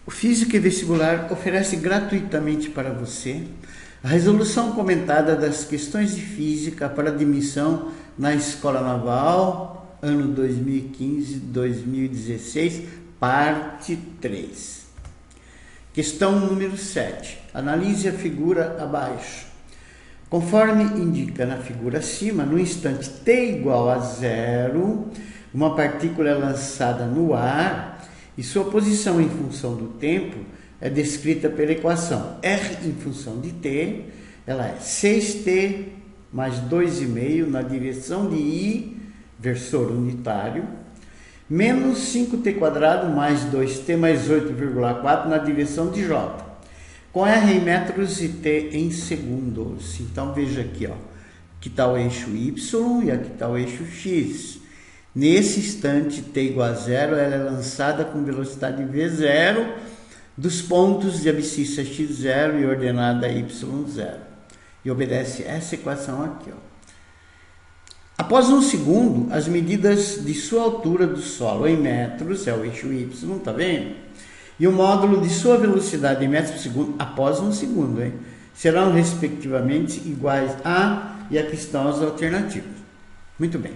O Física e Vestibular oferece gratuitamente para você a resolução comentada das questões de física para admissão na Escola Naval, ano 2015-2016, parte 3. Questão número 7. Analise a figura abaixo. Conforme indica na figura acima, no instante t igual a 0, uma partícula é lançada no ar e sua posição em função do tempo é descrita pela equação R em função de t, ela é 6t mais 2,5 na direção de I, versor unitário, menos 5t² mais 2t mais 8,4 na direção de J, com R em metros e t em segundos. Então veja aqui, ó, aqui está o eixo Y e aqui está o eixo X. Nesse instante t igual a 0, ela é lançada com velocidade v0 dos pontos de abscissa x0 e ordenada y0. E obedece essa equação aqui, ó. Após um segundo, as medidas de sua altura do solo em metros, é o eixo y, tá vendo? E o módulo de sua velocidade em metros por segundo, após um segundo, hein? Serão respectivamente iguais a, e aqui estão as alternativas. Muito bem.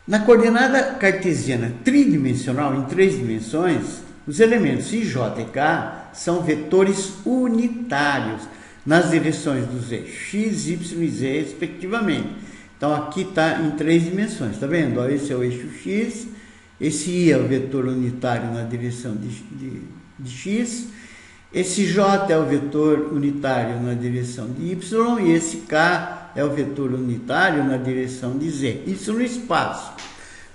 Na coordenada cartesiana tridimensional, em 3 dimensões, os elementos i, j e k são vetores unitários nas direções dos eixos x, y e z, respectivamente. Então, aqui está em 3 dimensões, está vendo? Ó, esse é o eixo x, esse i é o vetor unitário na direção de x, esse j é o vetor unitário na direção de y e esse k é o vetor unitário na direção de z. Isso no espaço.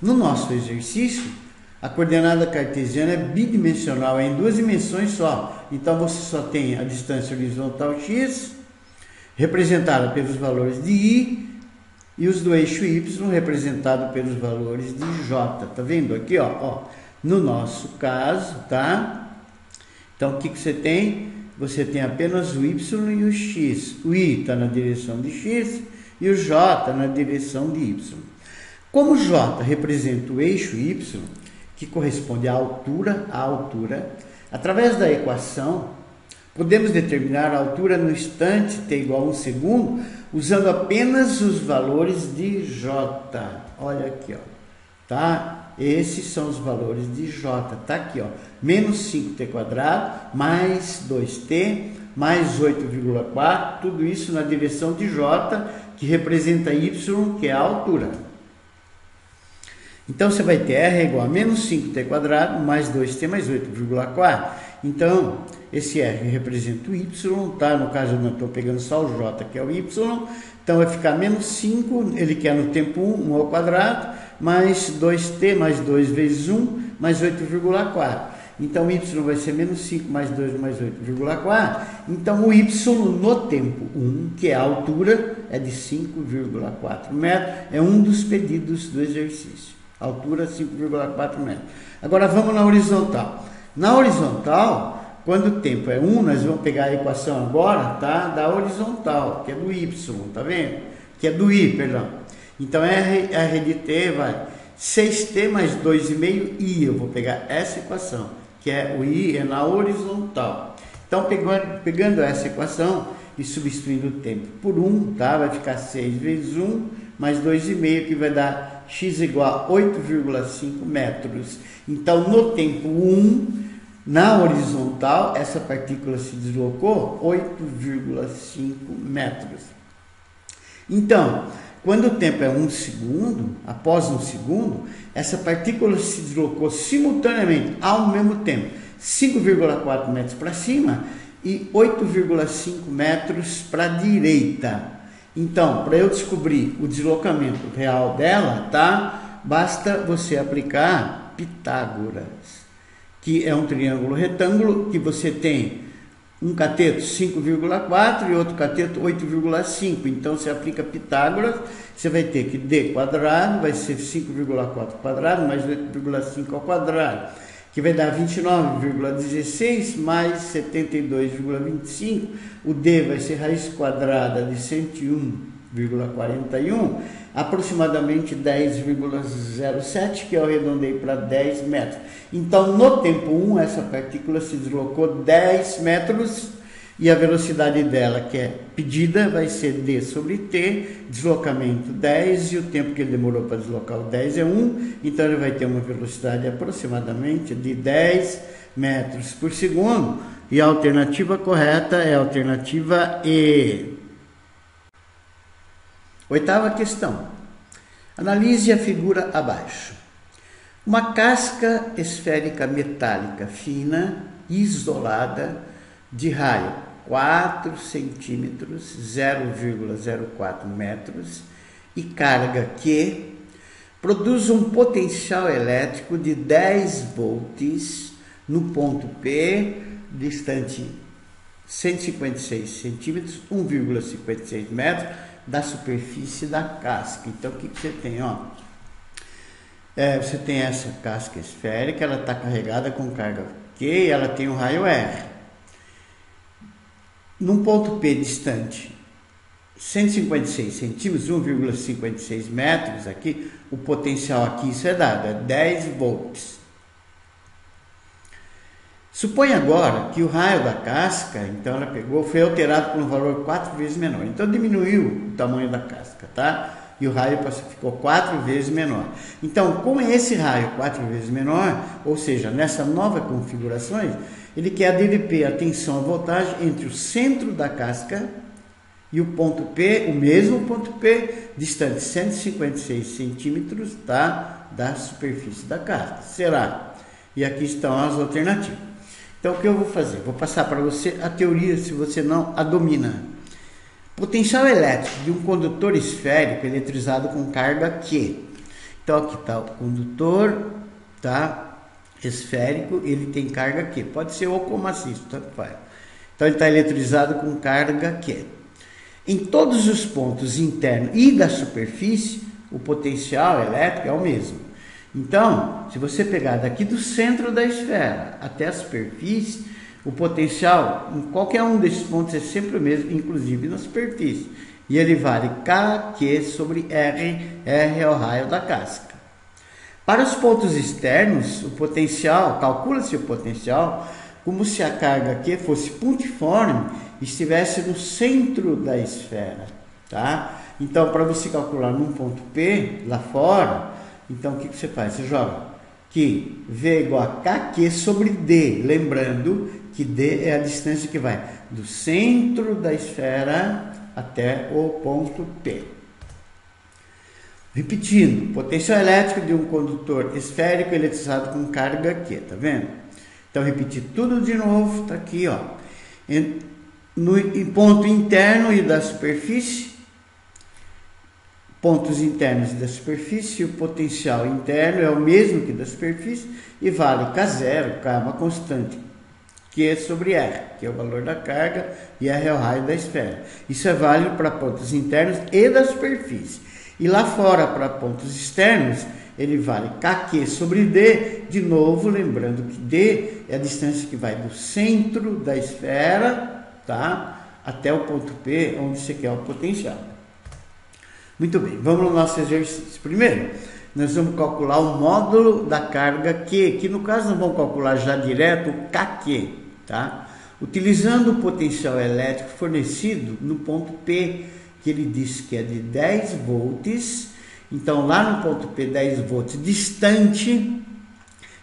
No nosso exercício, a coordenada cartesiana é bidimensional, é em 2 dimensões só. Então, você só tem a distância horizontal x, representada pelos valores de i, e os do eixo y, representado pelos valores de j. Tá vendo aqui, ó? No nosso caso, tá? Então, o que você tem? Você tem apenas o y e o x. O i está na direção de x e o j na direção de y. Como j representa o eixo y, que corresponde à altura, através da equação, podemos determinar a altura no instante t igual a 1 segundo, usando apenas os valores de j. Olha aqui, ó, tá? Esses são os valores de j, tá aqui, ó, menos 5t² mais 2t mais 8,4, tudo isso na direção de j, que representa y, que é a altura. Então, você vai ter R igual a menos 5t² mais 2t mais 8,4. Então, esse R representa o Y, tá? No caso, eu não estou pegando só o J, que é o Y. Então, vai ficar menos 5, ele quer no tempo 1, 1 ao quadrado, mais 2t mais 2 vezes 1, mais 8,4. Então, Y vai ser menos 5 mais 2 mais 8,4. Então, o Y no tempo 1, que é a altura, é de 5,4 metros. É um dos pedidos do exercício. Altura 5,4 metros. Agora vamos na horizontal. Na horizontal, quando o tempo é 1, nós vamos pegar a equação agora, tá? Da horizontal, que é do y, tá vendo? Que é do i, perdão. Então, R de t vai 6t mais 2,5 i. Eu vou pegar essa equação, que é o i é na horizontal. Então, pegando essa equação e substituindo o tempo por 1, tá? Vai ficar 6 vezes 1 mais 2,5, que vai dar x igual a 8,5 metros. Então, no tempo 1, na horizontal, essa partícula se deslocou 8,5 metros. Então, quando o tempo é 1 segundo, após 1 segundo, essa partícula se deslocou simultaneamente, ao mesmo tempo, 5,4 metros para cima e 8,5 metros para a direita. Então, para eu descobrir o deslocamento real dela, tá? Basta você aplicar Pitágoras, que é um triângulo retângulo que você tem um cateto 5,4 e outro cateto 8,5. Então, você aplica Pitágoras, você vai ter que d² vai ser 5,4² mais 8,5 ao quadrado, que vai dar 29,16 mais 72,25. O d vai ser raiz quadrada de 101 10,41, aproximadamente 10,07, que eu arredondei para 10 metros. Então, no tempo 1, essa partícula se deslocou 10 metros e a velocidade dela, que é pedida, vai ser d sobre t, deslocamento 10, e o tempo que ele demorou para deslocar o 10 é 1, então ele vai ter uma velocidade aproximadamente de 10 metros por segundo, e a alternativa correta é a alternativa E. Oitava questão. Analise a figura abaixo. Uma casca esférica metálica fina, isolada, de raio 4 centímetros, 0,04 metros, e carga Q, produz um potencial elétrico de 10 volts no ponto P, distante 156 centímetros, 1,56 metros, da superfície da casca. Então, o que você tem? Você tem essa casca esférica, ela está carregada com carga Q e ela tem um raio R. Num ponto P distante 156 centímetros, 1,56 metros aqui, o potencial aqui, isso é dado, é 10 volts. Suponha agora que o raio da casca, então ela pegou, foi alterado por um valor 4 vezes menor. Então diminuiu o tamanho da casca, tá? E o raio ficou 4 vezes menor. Então, com esse raio 4 vezes menor, ou seja, nessa nova configuração, ele quer ADVP, a tensão, a voltagem entre o centro da casca e o ponto P, o mesmo ponto P, distante 156 centímetros, tá? Da superfície da casca. Será? E aqui estão as alternativas. Então, o que eu vou fazer? Vou passar para você a teoria, se você não a domina. Potencial elétrico de um condutor esférico eletrizado com carga Q. Então, aqui está o condutor, tá? Esférico, ele tem carga Q. Pode ser ou com maciço, tanto faz. Então, ele está eletrizado com carga Q. Em todos os pontos internos e da superfície, o potencial elétrico é o mesmo. Então, se você pegar daqui do centro da esfera até a superfície, o potencial em qualquer um desses pontos é sempre o mesmo, inclusive na superfície. E ele vale Kq sobre R, R é o raio da casca. Para os pontos externos, o potencial, calcula-se o potencial como se a carga Q fosse pontiforme e estivesse no centro da esfera, tá? Então, para você calcular num ponto P, lá fora, então, o que você faz? Você joga que V é igual a Kq sobre D. Lembrando que D é a distância que vai do centro da esfera até o ponto P. Repetindo, potencial elétrico de um condutor esférico eletrizado com carga Q. Tá vendo? Então, repetir tudo de novo. Tá aqui, ó. Em ponto interno e da superfície, pontos internos da superfície, o potencial interno é o mesmo que da superfície e vale K0, K é uma constante, Q sobre R, que é o valor da carga, e R é o raio da esfera. Isso é válido para pontos internos e da superfície. E lá fora, para pontos externos, ele vale Kq sobre D, de novo, lembrando que D é a distância que vai do centro da esfera, tá, até o ponto P, onde você quer o potencial. Muito bem, vamos no nosso exercício. Primeiro, nós vamos calcular o módulo da carga Q, que no caso nós vamos calcular já direto o Kq, tá? Utilizando o potencial elétrico fornecido no ponto P, que ele disse que é de 10 volts. Então, lá no ponto P, 10 volts distante,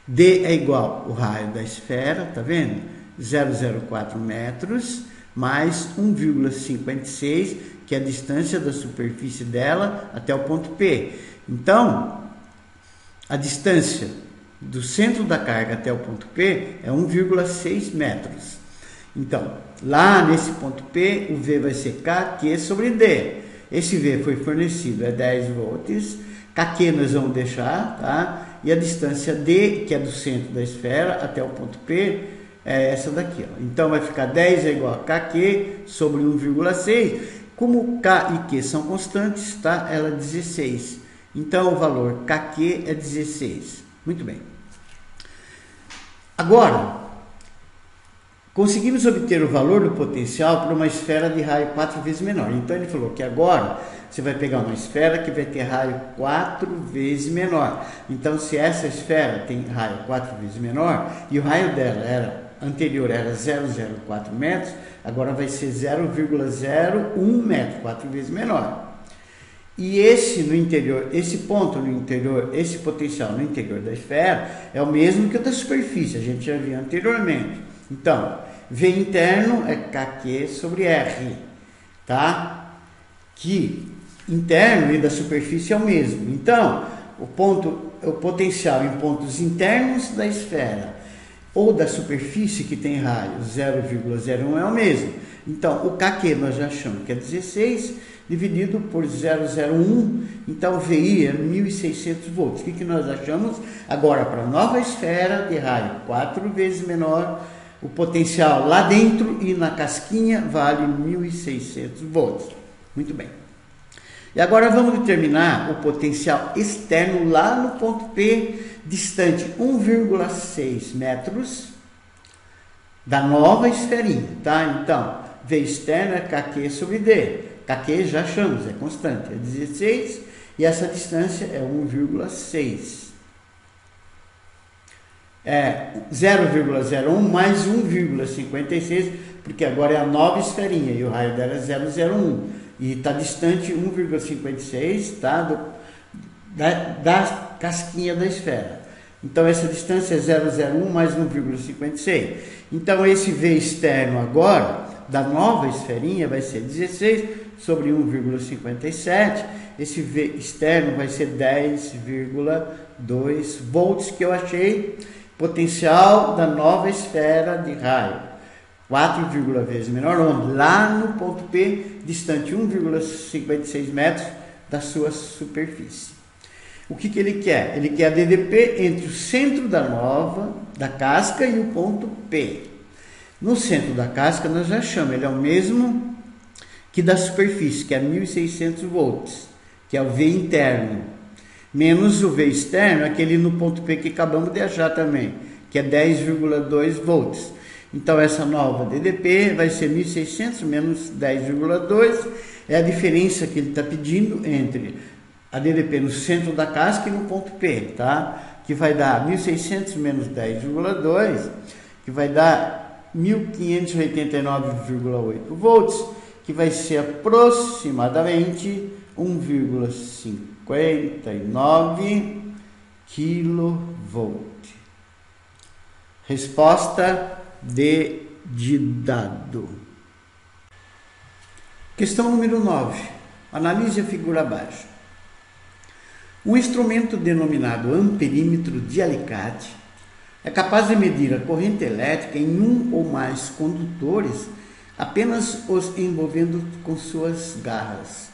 D é igual ao raio da esfera, tá vendo? 0,04 metros, mais 1,56, que é a distância da superfície dela até o ponto P. Então, a distância do centro da carga até o ponto P é 1,6 metros. Então, lá nesse ponto P, o V vai ser Kq sobre D. Esse V foi fornecido, é 10 volts. Kq nós vamos deixar, tá? E a distância D, que é do centro da esfera até o ponto P, é essa daqui, ó. Então, vai ficar 10 é igual a Kq sobre 1,6. Como K e Q são constantes, tá? Ela é 16. Então, o valor Kq é 16. Muito bem. Agora, conseguimos obter o valor do potencial para uma esfera de raio 4 vezes menor. Então, ele falou que agora Você vai pegar uma esfera que vai ter raio 4 vezes menor. Então, se essa esfera tem raio 4 vezes menor, e o raio dela anterior era 0,04 metros, agora vai ser 0,01 metro, 4 vezes menor. E esse no interior, esse ponto no interior, esse potencial no interior da esfera é o mesmo que o da superfície, a gente já viu anteriormente. Então, V interno é KQ sobre R, tá? Que interno e da superfície é o mesmo. Então, o potencial em pontos internos da esfera ou da superfície que tem raio 0,01 é o mesmo. Então, o KQ nós já achamos que é 16 dividido por 0,01, então VI é 1.600 volts. O que nós achamos? Agora, para a nova esfera de raio 4 vezes menor, o potencial lá dentro e na casquinha vale 1.600 volts. Muito bem. E agora vamos determinar o potencial externo lá no ponto P, distante 1,6 metros da nova esferinha, tá? Então, V externo é KQ sobre D. KQ já achamos, é constante, é 16 e essa distância é 1,6. É 0,01 mais 1,56, porque agora é a nova esferinha e o raio dela é 0,01. E está distante 1,56, tá? Da casquinha da esfera. Então, essa distância é 0,01 mais 1,56. Então, esse V externo agora, da nova esferinha, vai ser 16 sobre 1,57. Esse V externo vai ser 10,2 volts, que eu achei potencial da nova esfera de raio. 4, vezes menor, onde? Lá no ponto P, distante 1,56 metros da sua superfície. O que ele quer? Ele quer a DDP entre o centro da casca e o ponto P. No centro da casca, nós já achamos, ele é o mesmo que da superfície, que é 1.600 volts, que é o V interno, menos o V externo, aquele no ponto P que acabamos de achar também, que é 10,2 volts. Então, essa nova DDP vai ser 1.600 menos 10,2, é a diferença que ele está pedindo entre a DDP no centro da casca e no ponto P, tá? Que vai dar 1.600 menos 10,2, que vai dar 1.589,8 volts, que vai ser aproximadamente 1,59 kV. Resposta D de dado. Questão número 9. Analise a figura abaixo. Um instrumento denominado amperímetro de alicate é capaz de medir a corrente elétrica em um ou mais condutores, apenas os envolvendo com suas garras.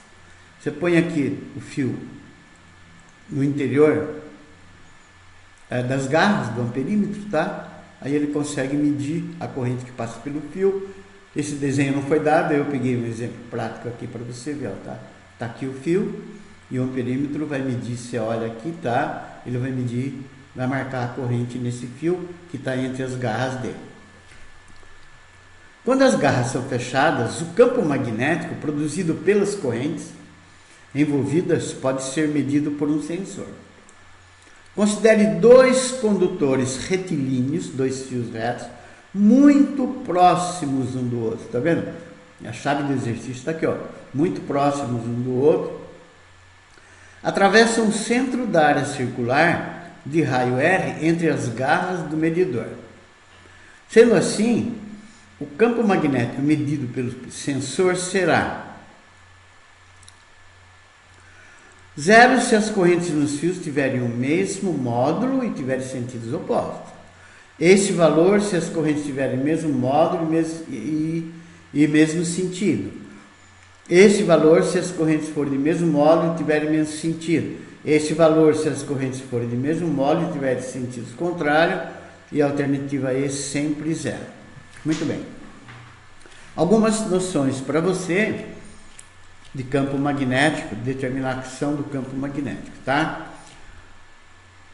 Você põe aqui o fio no interior das garras do amperímetro, tá? Aí ele consegue medir a corrente que passa pelo fio. Esse desenho não foi dado, eu peguei um exemplo prático aqui para você ver, ó, tá? Tá aqui o fio e o amperímetro vai medir, você olha aqui, tá? Ele vai medir, vai marcar a corrente nesse fio que está entre as garras dele. Quando as garras são fechadas, o campo magnético produzido pelas correntes envolvidas pode ser medido por um sensor. Considere dois condutores retilíneos, dois fios retos, muito próximos um do outro. Tá vendo? A chave do exercício está aqui, ó. Muito próximos um do outro. Atravessam o centro da área circular de raio R entre as garras do medidor. Sendo assim, o campo magnético medido pelo sensor será 0 se as correntes nos fios tiverem o mesmo módulo e tiverem sentidos opostos. Este valor se as correntes tiverem o mesmo módulo e mesmo sentido. Este valor se as correntes forem de mesmo módulo e tiverem o mesmo sentido. Este valor se as correntes forem de mesmo módulo e tiverem sentidos contrários. E a alternativa E sempre 0. Muito bem. Algumas noções para você de campo magnético, determinação do campo magnético, tá?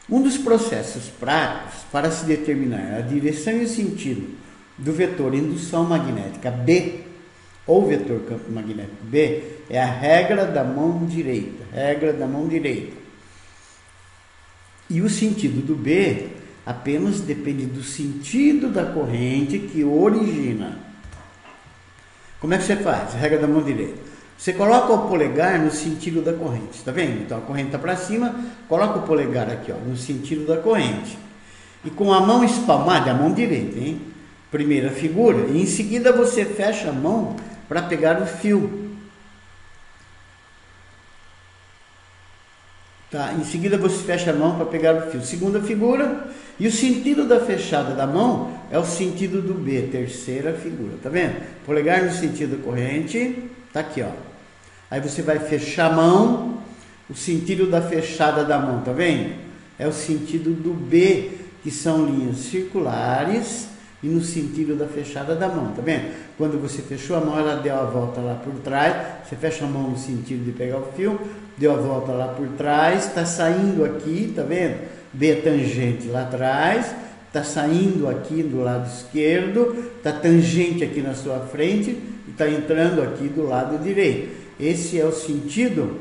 Um dos processos práticos para se determinar a direção e o sentido do vetor indução magnética B ou vetor campo magnético B, é a regra da mão direita. Regra da mão direita. E o sentido do B apenas depende do sentido da corrente que origina. Como é que você faz? Regra da mão direita. Você coloca o polegar no sentido da corrente, está vendo? Então a corrente está para cima, coloca o polegar aqui, ó, no sentido da corrente. E com a mão espalmada, a mão direita, hein? Primeira figura, e em seguida você fecha a mão para pegar o fio. Tá? Em seguida você fecha a mão para pegar o fio. Segunda figura, e o sentido da fechada da mão é o sentido do B, terceira figura, tá vendo? Polegar no sentido da corrente, tá aqui, ó. Aí você vai fechar a mão, o sentido da fechada da mão, tá vendo? É o sentido do B, que são linhas circulares, e no sentido da fechada da mão, tá vendo? Quando você fechou a mão, ela deu a volta lá por trás, você fecha a mão no sentido de pegar o fio, deu a volta lá por trás, tá saindo aqui, tá vendo? B tangente lá atrás, tá saindo aqui do lado esquerdo, tá tangente aqui na sua frente, e tá entrando aqui do lado direito. Esse é o sentido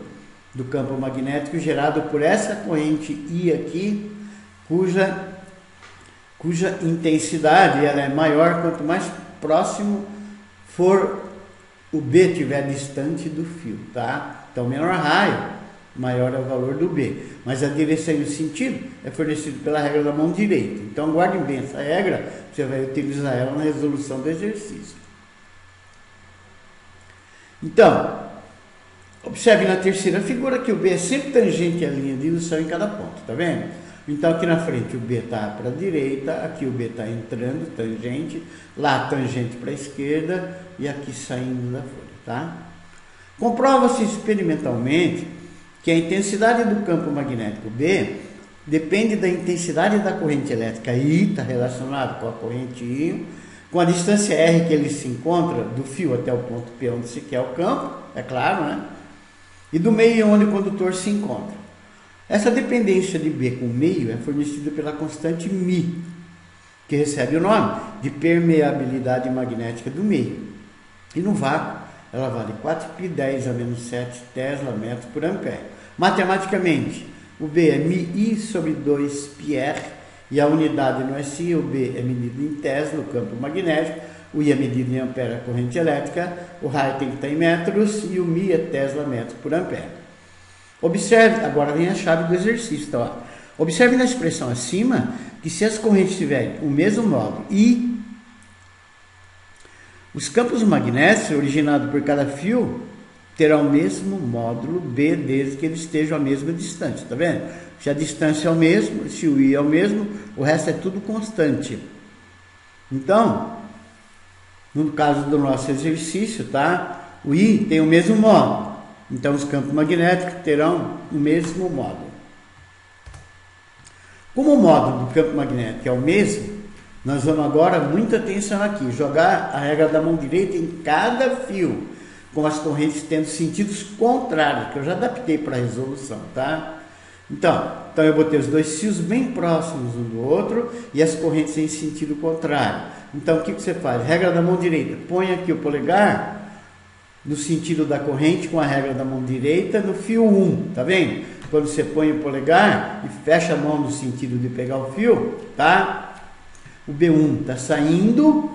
do campo magnético gerado por essa corrente I aqui, cuja intensidade ela é maior quanto mais próximo for o B estiver distante do fio, tá? Então, menor raio, maior é o valor do B. Mas a direção e o sentido é fornecido pela regra da mão direita. Então, guardem bem essa regra, você vai utilizar ela na resolução do exercício. Então, observe na terceira figura que o B é sempre tangente à linha de indução em cada ponto, tá vendo? Então aqui na frente o B está para a direita, aqui o B está entrando, tangente, lá tangente para a esquerda e aqui saindo da folha, tá? Comprova-se experimentalmente que a intensidade do campo magnético B depende da intensidade da corrente elétrica I, está relacionado com a corrente I, com a distância R que ele se encontra do fio até o ponto P onde se quer o campo, é claro, né? E do meio onde o condutor se encontra. Essa dependência de B com meio é fornecida pela constante μ, que recebe o nome de permeabilidade magnética do meio. E no vácuo, ela vale 4π10 a menos 7 Tesla metros por ampere. Matematicamente, o B é μI sobre 2πr, e a unidade no SI, o B é medido em Tesla, o campo magnético, o I é medido em ampere, a corrente elétrica, o raio tem que estar em metros, e o μ é Tesla metros por ampere. Observe, agora vem a chave do exercício, tá? Ó. Observe na expressão acima que se as correntes tiverem o mesmo módulo I, os campos magnéticos originados por cada fio terão o mesmo módulo B, desde que eles estejam à mesma distância, tá vendo? Se a distância é o mesmo, se o I é o mesmo, o resto é tudo constante. Então, no caso do nosso exercício, tá? O I tem o mesmo módulo. Então, os campos magnéticos terão o mesmo módulo. Como o módulo do campo magnético é o mesmo, nós vamos agora, muita atenção aqui, jogar a regra da mão direita em cada fio, com as correntes tendo sentidos contrários, que eu já adaptei para a resolução, tá? Então eu botei os dois fios bem próximos um do outro e as correntes em sentido contrário. Então, o que você faz? Regra da mão direita, põe aqui o polegar no sentido da corrente com a regra da mão direita no fio 1, tá vendo? Quando você põe o polegar e fecha a mão no sentido de pegar o fio, tá? O B1 está saindo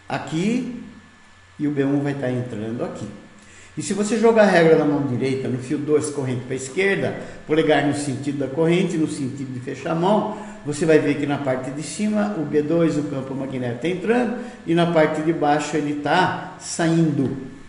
aqui e o B1 vai estar entrando aqui. E se você jogar a regra da mão direita no fio 2, corrente para a esquerda, polegar no sentido da corrente, no sentido de fechar a mão, você vai ver que na parte de cima o B2, o campo magnético, está entrando e na parte de baixo ele está saindo.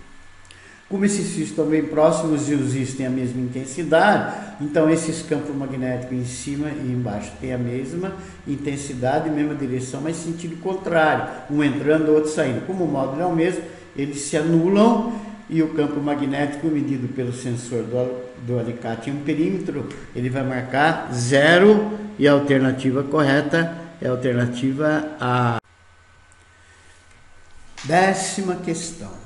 Como esses fios estão bem próximos e os is têm a mesma intensidade, então esses campos magnéticos em cima e embaixo têm a mesma intensidade, mesma direção, mas sentido contrário, um entrando, o outro saindo. Como o módulo é o mesmo, eles se anulam e o campo magnético medido pelo sensor do alicate em um perímetro, ele vai marcar 0 e a alternativa correta é a alternativa A. 10ª questão.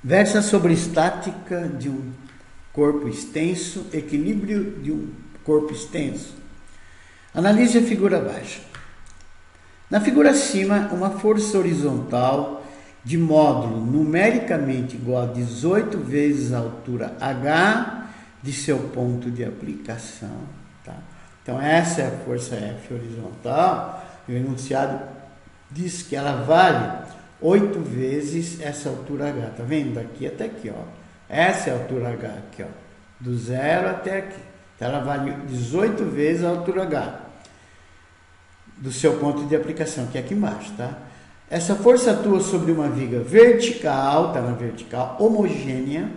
Versa sobre estática de um corpo extenso, equilíbrio de um corpo extenso. Analise a figura abaixo. Na figura acima, uma força horizontal de módulo numericamente igual a 18 vezes a altura H de seu ponto de aplicação. Tá? Então, essa é a força F horizontal. O enunciado diz que ela vale 8 vezes essa altura H. Tá vendo? Daqui até aqui, ó. Essa é a altura H aqui, ó. Do zero até aqui. Então, ela vale 18 vezes a altura H do seu ponto de aplicação, que é aqui embaixo, tá? Essa força atua sobre uma viga vertical, tá na vertical, homogênea,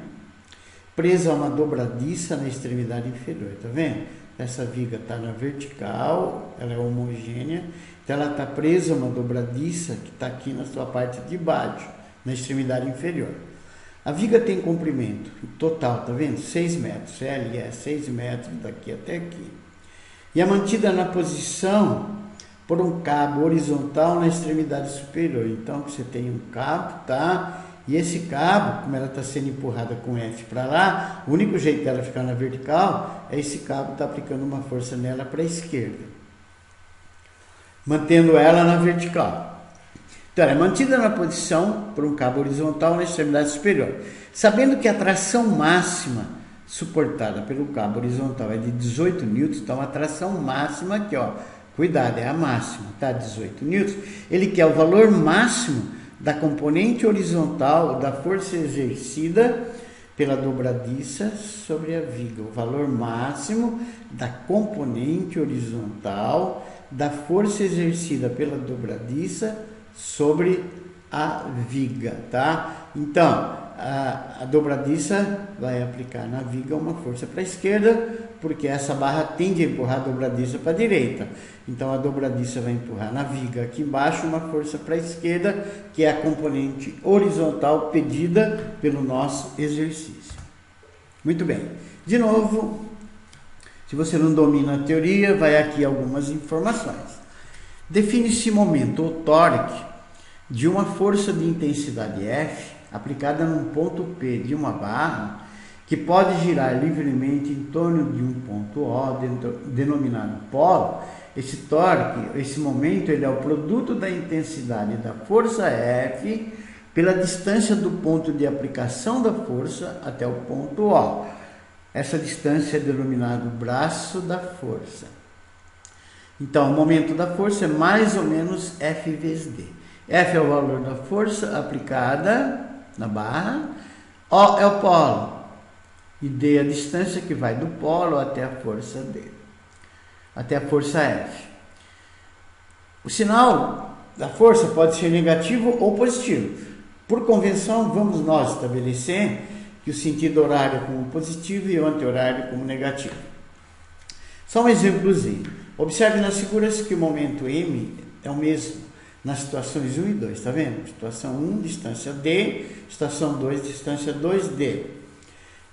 presa a uma dobradiça na extremidade inferior, tá vendo? Essa viga tá na vertical, ela é homogênea, então ela tá presa a uma dobradiça que tá aqui na sua parte de baixo, na extremidade inferior. A viga tem comprimento total, tá vendo? 6 metros, L é 6 metros daqui até aqui. E é mantida na posição por um cabo horizontal na extremidade superior. Então, você tem um cabo, tá? E esse cabo, como ela está sendo empurrada com F para lá, o único jeito dela ficar na vertical é esse cabo tá aplicando uma força nela para a esquerda, mantendo ela na vertical. Então, ela é mantida na posição por um cabo horizontal na extremidade superior. Sabendo que a tração máxima suportada pelo cabo horizontal é de 18 newtons, então a tração máxima aqui, ó, cuidado, é a máxima, tá? 18 newtons. Ele quer o valor máximo da componente horizontal da força exercida pela dobradiça sobre a viga. O valor máximo da componente horizontal da força exercida pela dobradiça sobre a viga, tá? Então, a dobradiça vai aplicar na viga uma força para a esquerda, porque essa barra tende a empurrar a dobradiça para a direita. Então, a dobradiça vai empurrar na viga aqui embaixo uma força para a esquerda, que é a componente horizontal pedida pelo nosso exercício. Muito bem. De novo, se você não domina a teoria, vai aqui algumas informações. Define-se momento ou torque de uma força de intensidade F aplicada num ponto P de uma barra que pode girar livremente em torno de um ponto O, denominado polo. Esse torque, esse momento, ele é o produto da intensidade da força F pela distância do ponto de aplicação da força até o ponto O. Essa distância é denominado braço da força. Então, o momento da força é mais ou menos F vezes D. F é o valor da força aplicada na barra, O é o polo, e D é a distância que vai do polo até a força D, até a força F. O sinal da força pode ser negativo ou positivo. Por convenção, vamos nós estabelecer que o sentido horário é como positivo e o anti-horário como negativo. Só um exemplozinho. Observe nas figuras que o momento M é o mesmo nas situações 1 e 2, tá vendo? Situação 1, distância D, situação 2, distância 2D.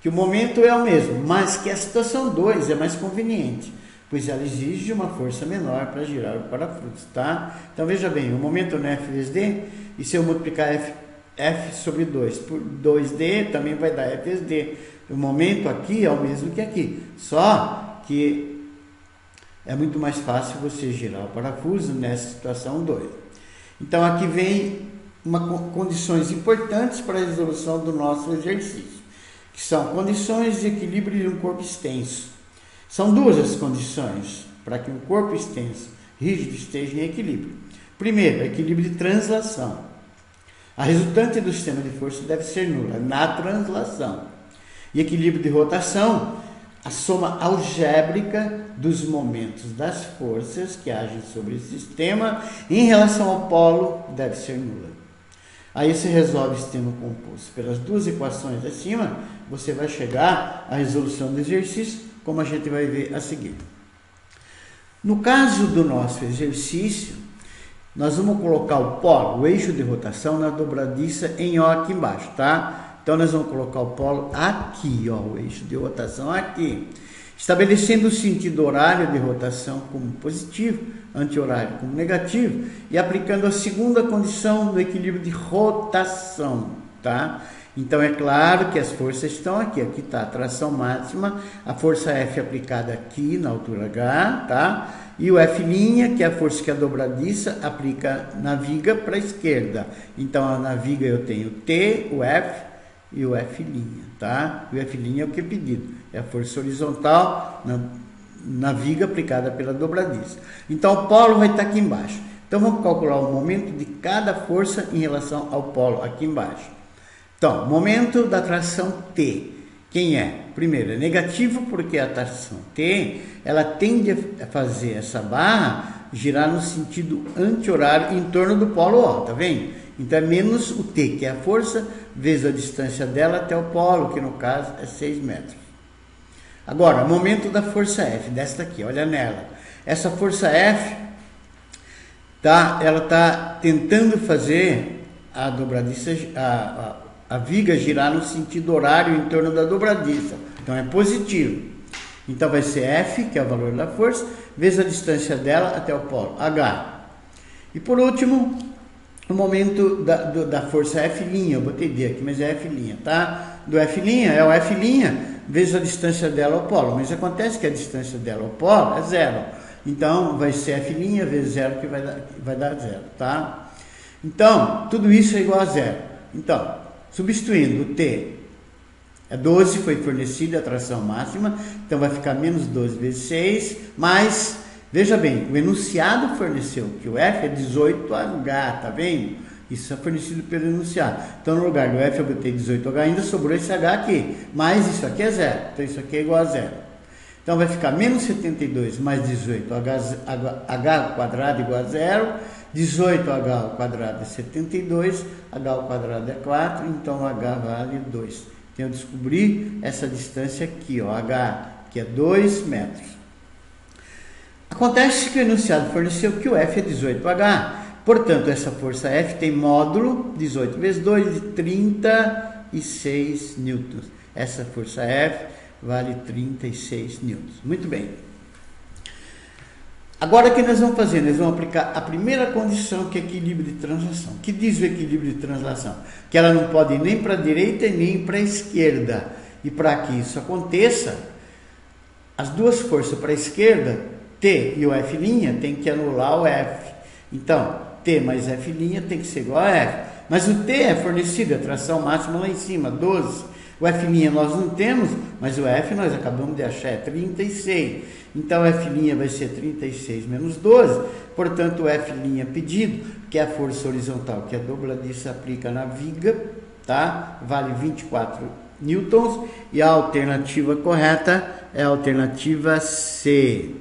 Que o momento é o mesmo, mas que a situação 2 é mais conveniente, pois ela exige uma força menor para girar o parafuso, tá? Então, veja bem, o momento é F vezes D, e se eu multiplicar F sobre 2 por 2D, também vai dar F vezes D. O momento aqui é o mesmo que aqui, só que é muito mais fácil você girar o parafuso nessa situação 2. Então, aqui vem condições importantes para a resolução do nosso exercício, que são condições de equilíbrio de um corpo extenso. São duas as condições para que um corpo extenso, rígido, esteja em equilíbrio. Primeiro, equilíbrio de translação. A resultante do sistema de força deve ser nula na translação. E equilíbrio de rotação, a soma algébrica dos momentos das forças que agem sobre o sistema em relação ao polo deve ser nula. Aí você resolve o sistema composto pelas duas equações acima, você vai chegar à resolução do exercício, como a gente vai ver a seguir. No caso do nosso exercício, nós vamos colocar o polo, o eixo de rotação, na dobradiça em O aqui embaixo, tá? Então, nós vamos colocar o polo aqui, ó, o eixo de rotação aqui. Estabelecendo o sentido horário de rotação como positivo, anti-horário como negativo, e aplicando a segunda condição do equilíbrio de rotação, tá? Então é claro que as forças estão aqui. Aqui está a tração máxima, a força F aplicada aqui na altura H, tá? E o F', que é a força que a dobradiça aplica na viga para a esquerda. Então na viga eu tenho T, o F e o F', tá? E o F' é o que é pedido, é a força horizontal na viga aplicada pela dobradiça. Então o polo vai estar aqui embaixo. Então vamos calcular o momento de cada força em relação ao polo aqui embaixo. Então, momento da tração T, quem é? Primeiro, é negativo, porque a tração T, ela tende a fazer essa barra girar no sentido anti-horário em torno do polo O, tá vendo? Então é menos o T, que é a força, vezes a distância dela até o polo, que no caso é 6 metros. Agora, momento da força F, desta aqui, olha nela. Essa força F, ela está tentando fazer a dobradiça, a viga girar no sentido horário em torno da dobradiça. Então é positivo. Então vai ser F, que é o valor da força, vezes a distância dela até o polo, H. E por último, o momento da força F', eu botei D aqui, mas é F', tá? Do F' é o F', vezes a distância dela ao polo. Mas acontece que a distância dela ao polo é 0. Então vai ser F' vezes 0, que vai dar 0, tá? Então, tudo isso é igual a 0. Então, substituindo o T é 12, foi fornecida a tração máxima, então vai ficar menos 12 vezes 6, mas, veja bem, o enunciado forneceu que o F é 18H, tá vendo? Isso é fornecido pelo enunciado. Então, no lugar do F eu botei 18H, ainda sobrou esse H aqui, mas isso aqui é 0, então isso aqui é igual a 0. Então vai ficar menos 72 mais 18, H ao quadrado igual a 0, 18H ao quadrado é 72, H ao quadrado é 4, então H vale 2. Então eu descobri essa distância aqui, ó, H, que é 2 metros. Acontece que o enunciado forneceu que o F é 18H, portanto essa força F tem módulo 18 vezes 2 de 36 newtons. Essa força F vale 36 newtons. Muito bem. Agora o que nós vamos fazer? Nós vamos aplicar a primeira condição, que é equilíbrio de translação. O que diz o equilíbrio de translação? Que ela não pode ir nem para a direita nem para a esquerda. E para que isso aconteça, as duas forças para a esquerda, T e o F', tem que anular o F. Então, T mais F' tem que ser igual a F. Mas o T é fornecido, a tração máxima lá em cima, 12. O F' nós não temos, mas o F nós acabamos de achar, é 36. Então, o F' vai ser 36 menos 12. Portanto, o F' pedido, que é a força horizontal que a dobradiça aplica na viga, tá? Vale 24 newtons. E a alternativa correta é a alternativa C.